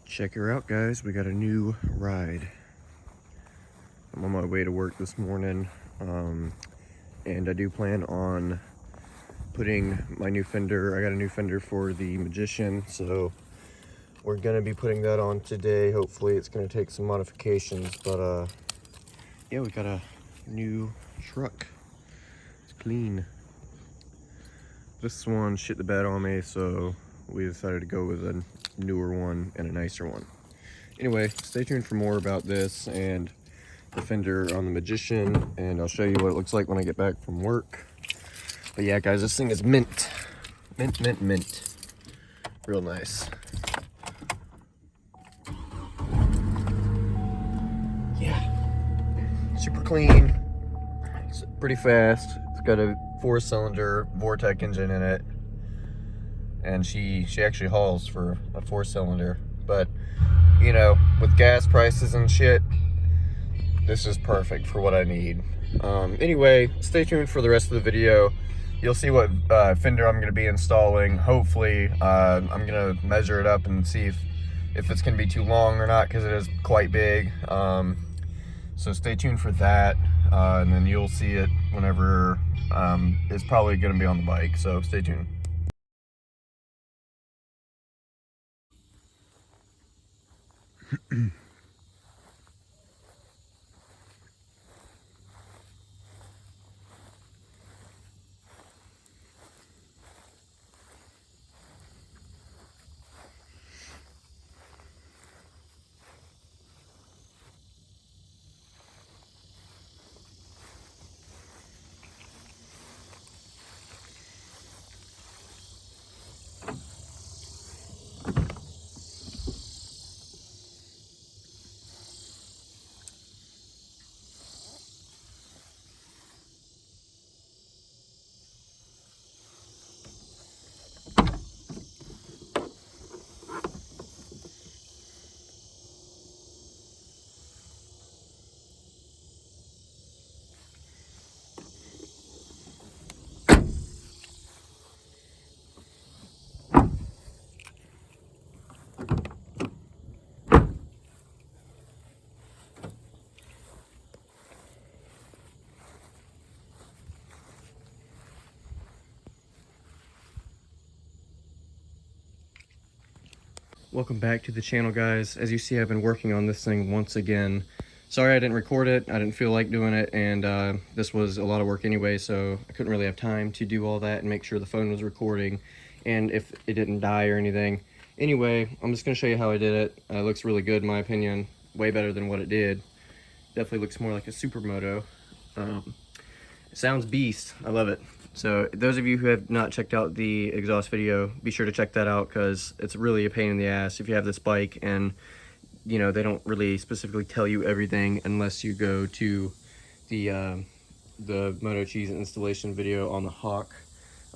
Check her out, guys. We got a new ride. I'm on my way to work this morning, and I do plan on putting my new fender. I got a new fender for the Magician, so we're gonna be putting that on today. Hopefully it's gonna take some modifications, but yeah, we got a new truck. It's clean. This one shit the bed on me, so we decided to go with a newer one and a nicer one. Anyway, stay tuned for more about this and the fender on the Magician, and I'll show you what it looks like when I get back from work. But yeah, guys, this thing is mint. Mint, mint, mint. Real nice. Yeah. Super clean. It's pretty fast. It's got a 4-cylinder Vortec engine in it. And she actually hauls for a 4-cylinder. But, you know, with gas prices and shit, this is perfect for what I need. Anyway, stay tuned for the rest of the video. You'll see what fender I'm going to be installing. Hopefully, I'm going to measure it up and see if it's going to be too long or not, because it is quite big. So stay tuned for that, and then you'll see it whenever it's probably going to be on the bike. So stay tuned. Welcome back to the channel, guys. As you see, I've been working on this thing once again. Sorry I didn't record it. I didn't feel like doing it, and this was a lot of work anyway, so I couldn't really have time to do all that and make sure the phone was recording and if it didn't die or anything. Anyway, I'm just going to show you how I did it. It looks really good in my opinion. Way better than what it did. Definitely looks more like a supermoto. It sounds beast. I love it. So those of you who have not checked out the exhaust video, be sure to check that out, because it's really a pain in the ass if you have this bike and, you know, they don't really specifically tell you everything unless you go to the Moto Cheese installation video on the Hawk.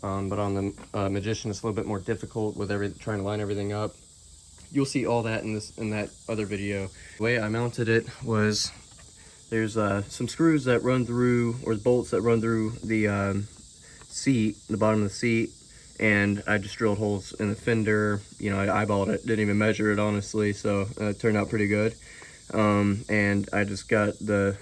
But on the Magician, it's a little bit more difficult with trying to line everything up. You'll see all that in that other video. The way I mounted it was, there's some screws that run through, or bolts that run through the seat, the bottom of the seat, and I just drilled holes in the fender. You know, I eyeballed it, didn't even measure it honestly, so it turned out pretty good. And I just got the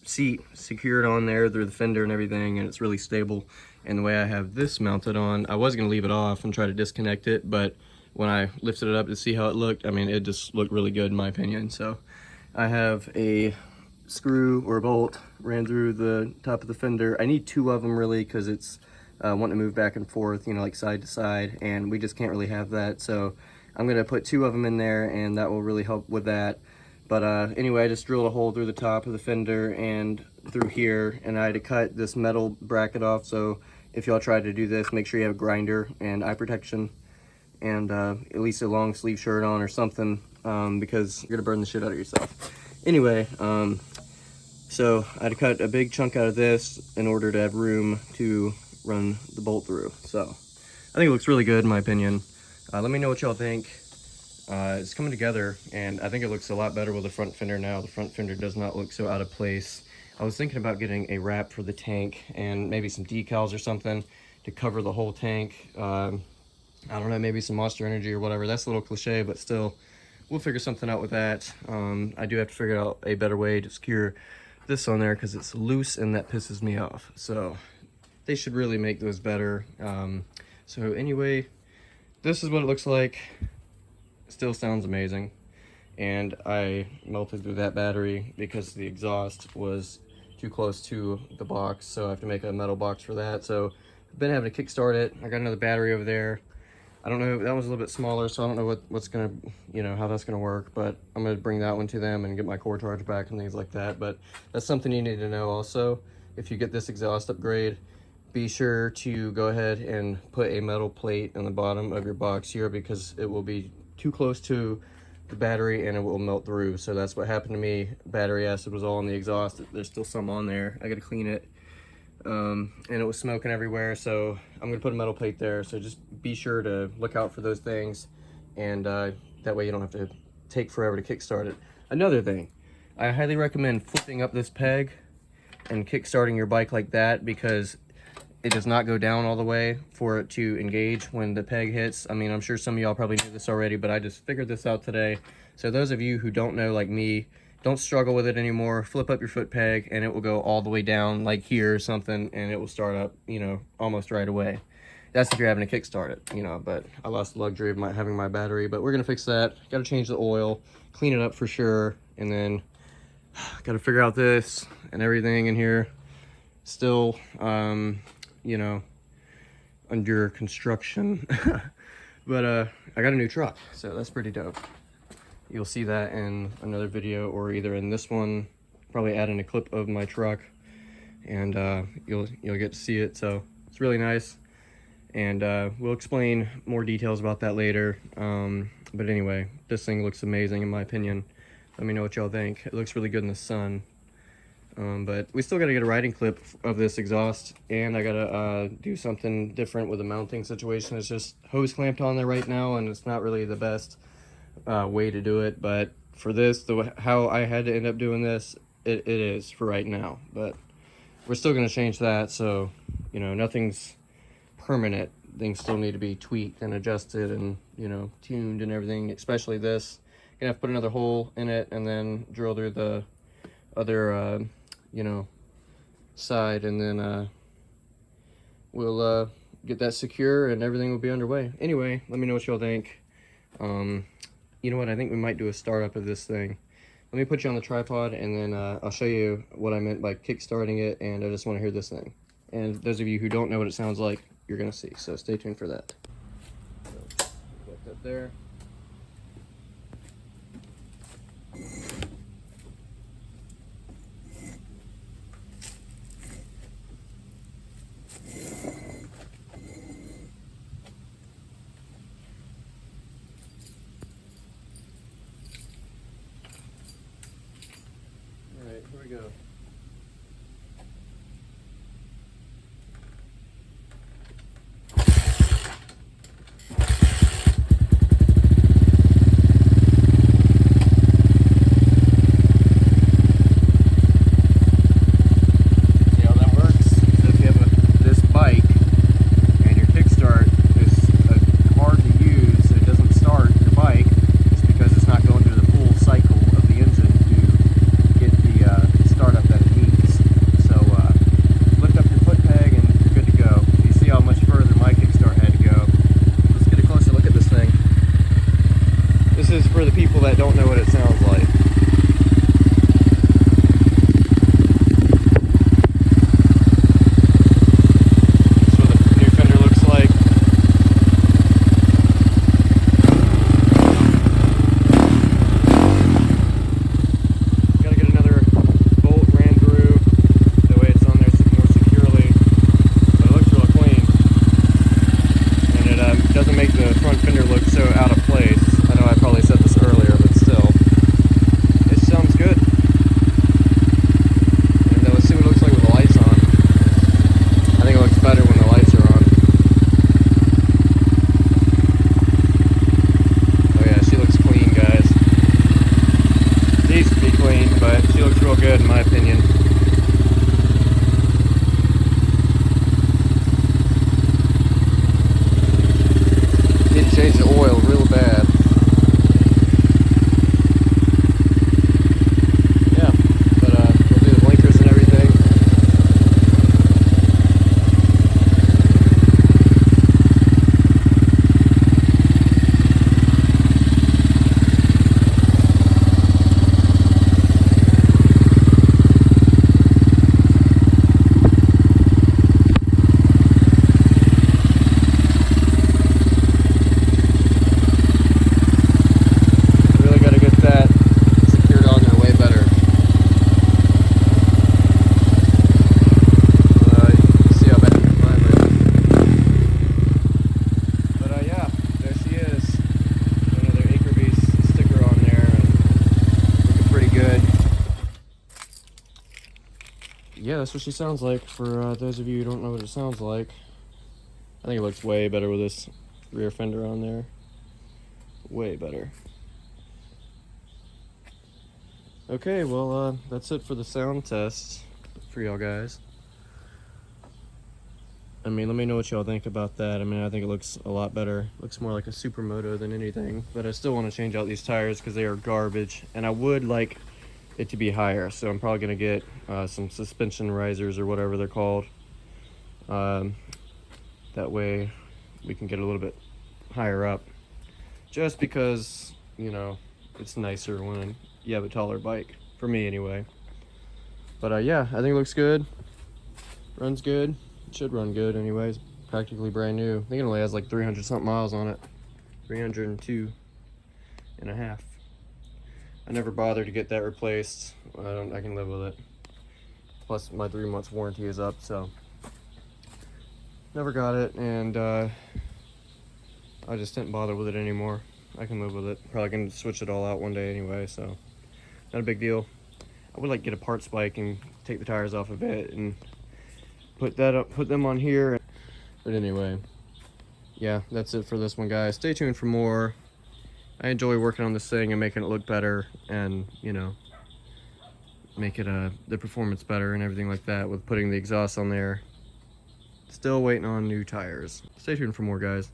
seat secured on there through the fender and everything, and it's really stable. And the way I have this mounted on, I was gonna leave it off and try to disconnect it, but when I lifted it up to see how it looked, I mean, it just looked really good in my opinion. So I have a screw or bolt ran through the top of the fender. I need 2 of them really, because it's wanting to move back and forth, you know, like side to side, and we just can't really have that. So I'm gonna put 2 of them in there, and that will really help with that. But anyway, I just drilled a hole through the top of the fender and through here, and I had to cut this metal bracket off. So if y'all try to do this, make sure you have a grinder and eye protection, and at least a long sleeve shirt on or something, because you're gonna burn the shit out of yourself. Anyway, so I had to cut a big chunk out of this in order to have room to run the bolt through. So I think it looks really good in my opinion. Let me know what y'all think. It's coming together, and I think it looks a lot better with the front fender now. The front fender does not look so out of place. I was thinking about getting a wrap for the tank and maybe some decals or something to cover the whole tank. I don't know, maybe some Monster Energy or whatever. That's a little cliche, but still, we'll figure something out with that. I do have to figure out a better way to secure this on there because it's loose and that pisses me off. So they should really make those better. So anyway, this is what it looks like. Still sounds amazing. And I melted through that battery because the exhaust was too close to the box, so I have to make a metal box for that. So I've been having to kickstart it. I got another battery over there. I don't know, that was a little bit smaller, so I don't know what's gonna, you know, how that's gonna work, but I'm gonna bring that one to them and get my core charge back and things like that. But that's something you need to know also. If you get this exhaust upgrade, be sure to go ahead and put a metal plate on the bottom of your box here, because it will be too close to the battery and it will melt through. So that's what happened to me. Battery acid was all on the exhaust. There's still some on there. I gotta clean it. And it was smoking everywhere, so I'm gonna put a metal plate there. So just be sure to look out for those things, and that way you don't have to take forever to kickstart it. Another thing, I highly recommend flipping up this peg and kickstarting your bike like that, because it does not go down all the way for it to engage when the peg hits. I mean, I'm sure some of y'all probably knew this already, but I just figured this out today. So those of you who don't know, like me, don't struggle with it anymore. Flip up your foot peg and it will go all the way down, like here or something, and it will start up, you know, almost right away. That's if you're having to kickstart it, you know, but I lost the luxury of having my battery, but we're gonna fix that. Gotta change the oil, clean it up for sure, and then gotta figure out this and everything in here. Still, you know, under construction. But I got a new truck, so that's pretty dope. You'll see that in another video, or either in this one, probably add in a clip of my truck, and you'll get to see it. So it's really nice, and we'll explain more details about that later. But anyway, this thing looks amazing in my opinion. Let me know what y'all think. It looks really good in the sun. But we still got to get a riding clip of this exhaust, and I got to do something different with the mounting situation. It's just hose clamped on there right now, and it's not really the best way to do it. But for this, how I had to end up doing this, it is for right now. But we're still going to change that, so, you know, nothing's permanent. Things still need to be tweaked and adjusted and, you know, tuned and everything, especially this. Gonna have to put another hole in it and then drill through the other you know, side, and then we'll get that secure and everything will be underway. Anyway, let me know what y'all think. You know what, I think we might do a startup of this thing. Let me put you on the tripod, and then I'll show you what I meant by kickstarting it, and I just want to hear this thing. And those of you who don't know what it sounds like, you're gonna see, so stay tuned for that. So, got that there. Alright, here we go. This is for the people that don't know what it sounds like. That's what the new fender looks like. Gotta get another bolt ran through. That way it's on there more securely. But it looks real clean. And it doesn't make the front fender look so out of place. I know I probably said this earlier, but still, it sounds good. And let's see what it looks like with the lights on. I think it looks better when the lights are on. Oh yeah, she looks clean, guys. She needs to be clean, but she looks real good in my opinion. Need to change the oil real bad. that's what she sounds like for those of you who don't know what it sounds like. I think it looks way better with this rear fender on there. Way better. Okay, well, that's it for the sound test for y'all guys. I mean, let me know what y'all think about that. I mean, I think it looks a lot better. Looks more like a supermoto than anything, but I still want to change out these tires because they are garbage, and I would like it to be higher, so I'm probably going to get some suspension risers or whatever they're called. That way we can get a little bit higher up, just because, you know, it's nicer when you have a taller bike, for me anyway. But yeah, I think it looks good, runs good, it should run good anyways. Practically brand new. I think it only has like 300 something miles on it, 302 and a half. I never bothered to get that replaced. I can live with it. Plus my 3 months warranty is up, so never got it, and I just didn't bother with it anymore. I can live with it. Probably gonna switch it all out one day anyway, so not a big deal. I would like to get a parts bike and take the tires off of it and put them on here. But anyway, yeah, that's it for this one, guys. Stay tuned for more. I enjoy working on this thing and making it look better, and, you know, make it the performance better and everything like that with putting the exhaust on there. Still waiting on new tires. Stay tuned for more, guys.